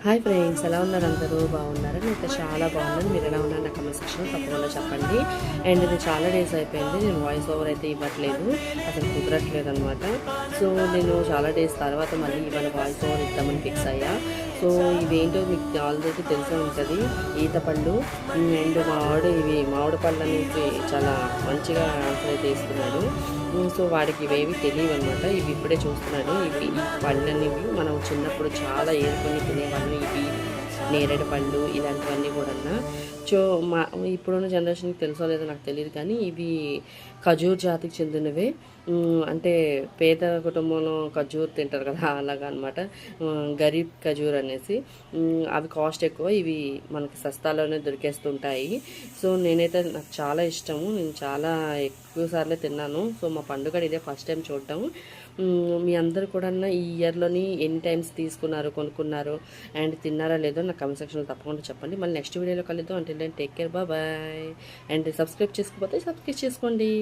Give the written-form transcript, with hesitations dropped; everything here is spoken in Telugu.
హాయ్ ఫ్రెండ్స్, ఎలా ఉన్నారు? అందరూ బాగున్నారా? నేనైతే చాలా బాగున్నాను. మీరు ఎలా ఉన్నారు నా కమెంట్ సెక్షన్లో తప్పకుండా చెప్పండి. అండ్ ఇది చాలా డేస్ అయిపోయింది, నేను వాయిస్ ఓవర్ అయితే ఇవ్వట్లేదు, అసలు కుదరట్లేదు అనమాట. సో నేను చాలా డేస్ తర్వాత మళ్ళీ ఇవాళ వాయిస్ ఓవర్ ఇద్దామని ఫిక్స్ అయ్యా. సో ఇవేంటో మీకు ఆల్రెడీ తెలిసే ఉంటుంది, ఈత పళ్ళు అండ్ మామిడి పళ్ళు అనేసి చాలా మంచిగా ఆన్సర్ అయితే ఇస్తున్నాడు. సో వాడికి ఇవేవి తెలియవు అనమాట, ఇవి ఇప్పుడే చూస్తున్నాడు. ఈ పళ్ళనేవి మనం చిన్నప్పుడు చాలా ఏరుకొని తినేవాళ్ళం, ఇవి నేరేడు పళ్ళు ఇలాంటివన్నీ కూడా. సో ఇప్పుడున్న జనరేషన్కి తెలుసో లేదో నాకు తెలియదు, కానీ ఇవి ఖజూర్ జాతికి చెందినవే. అంటే పేద కుటుంబంలో ఖజూర్ తింటారు కదా, అలాగా అనమాట. గరీబ్ ఖజూర్ అనేసి. అవి కాస్ట్ ఎక్కువ, ఇవి మనకి సస్తాలోనే దొరికేస్తుంటాయి. సో నాకు చాలా ఇష్టము, నేను చాలా ఎక్కువ సార్లే తిన్నాను. సో మా పండుగ ఇదే ఫస్ట్ టైం చూడటం. మీ అందరు కూడా ఈ ఇయర్లోని ఎన్ని టైమ్స్ తీసుకున్నారు, కొనుక్కున్నారు అండ్ తిన్నారా లేదో నాకు కమెంట్ సెక్షన్లో తప్పకుండా చెప్పండి. మళ్ళీ నెక్స్ట్ వీడియోలో కలుద్దాం. అంటే take care, bye. And subscribe చేసుకోకపోతే సబ్స్క్రైబ్ చేసుకోండి.